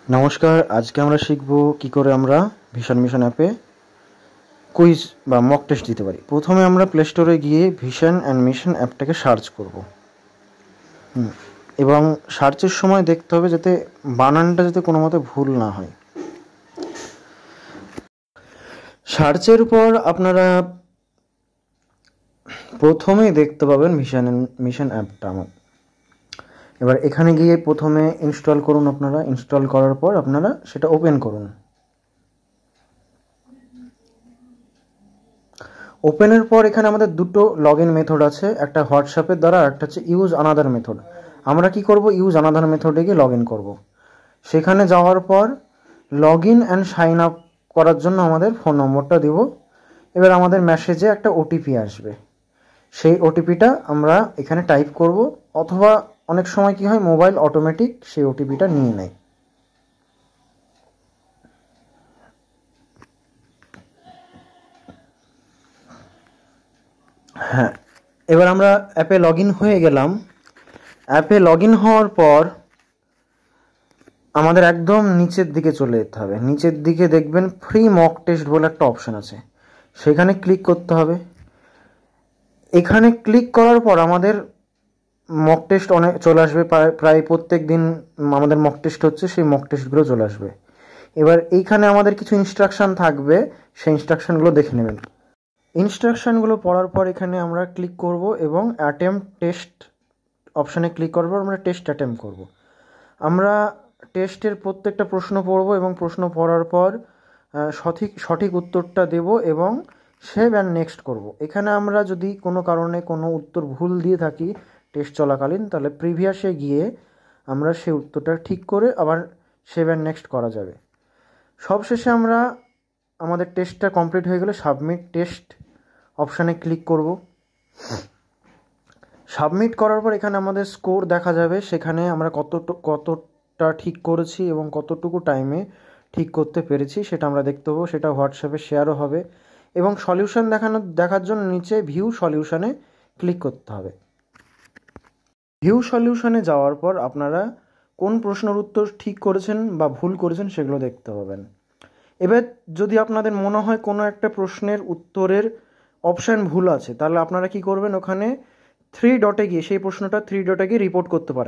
নমস্কার, আজকে আমরা শিখব কি করে আমরা ভিশন মিশন অ্যাপে কুইজ বা মক টেস্ট দিতে পারি। প্রথমে আমরা প্লে স্টোরে গিয়ে ভিশন অ্যান্ড মিশন অ্যাপটাকে সার্চ করব এবং সার্চের সময় দেখতে হবে যাতে বানানটা যাতে কোনো মতে ভুল না হয়। সার্চের পর আপনারা প্রথমেই দেখতে পাবেন ভিশন অ্যান্ড মিশন অ্যাপটা। এবার এখানে গিয়ে প্রথমে ইনস্টল করুন। আপনারা ইনস্টল করার পর আপনারা সেটা ওপেন করুন। ওপেনের পর এখানে আমাদের দুটো লগ ইন মেথড আছে, একটা হোয়াটসঅ্যাপের দ্বারা আর একটা হচ্ছে ইউজ আনাদার মেথড। আমরা কি করব, ইউজ আনাদার মেথডে গিয়ে লগ ইন করবো। সেখানে যাওয়ার পর log in and sign up করার জন্য আমাদের ফোন নম্বরটা দিব। এবার আমাদের মেসেজে একটা ওটিপি আসবে, সেই ওটিপিটা আমরা এখানে টাইপ করব, অথবা অনেক সময় কি হয় মোবাইল অটোমেটিক সেই ওটিপিটা নিয়ে নেয়। হ্যাঁ, এবার আমরা অ্যাপে লগ ইন হয়ে গেলাম। অ্যাপে লগ ইন হওয়ার পর আমাদের একদম নিচের দিকে চলে যেতে হবে। নিচের দিকে দেখবেন ফ্রি মক টেস্ট বলে একটা অপশান আছে, সেখানে ক্লিক করতে হবে। এখানে ক্লিক করার পর আমাদের মক টেস্ট অনেক চলে আসবে, প্রায় প্রত্যেক দিন আমাদের মক টেস্ট হচ্ছে, সেই মক টেস্টগুলো চলে আসবে। এবার এইখানে আমাদের কিছু ইনস্ট্রাকশান থাকবে, সেই ইনস্ট্রাকশানগুলো দেখে নেবেন। ইনস্ট্রাকশানগুলো পড়ার পর এখানে আমরা ক্লিক করব এবং অ্যাটেম্পট টেস্ট অপশানে ক্লিক করার পর আমরা টেস্ট অ্যাটেম্প করব। আমরা টেস্টের প্রত্যেকটা প্রশ্ন পড়ব এবং প্রশ্ন পড়ার পর সঠিক উত্তরটা দেব এবং সেভ অ্যান্ড নেক্সট করব। এখানে আমরা যদি কোনো কারণে কোনো উত্তর ভুল দিয়ে থাকি টেস্ট চলাকালীন, তাহলে প্রিভিয়াসে গিয়ে আমরা সেই উত্তরটা ঠিক করে আবার সেভ অ্যান্ড নেক্সট করা যাবে। সবশেষে আমরা আমাদের টেস্টটা কমপ্লিট হয়ে গেলে সাবমিট টেস্ট অপশানে ক্লিক করব। সাবমিট করার পর এখানে আমাদের স্কোর দেখা যাবে, সেখানে আমরা কতটা ঠিক করেছি এবং কতটুকু টাইমে ঠিক করতে পেরেছি সেটা আমরা দেখতে পাবো। সেটা হোয়াটসঅ্যাপে শেয়ারও হবে এবং সলিউশন দেখার জন্য নিচে ভিউ সলিউশনে ক্লিক করতে হবে। ভিউ সলিউশনে যাওয়ার পর আপনারা কোন প্রশ্নের উত্তর ঠিক করেছেন বা ভুল করেছেন সেগুলো দেখতে পাবেন। এবার যদি আপনাদের মনে হয় কোনো একটা প্রশ্নের উত্তরের অপশান ভুল আছে, তাহলে আপনারা কি করবেন, ওখানে 3 ডটে গিয়ে সেই প্রশ্নটা 3 ডটে গিয়ে রিপোর্ট করতে পারেন।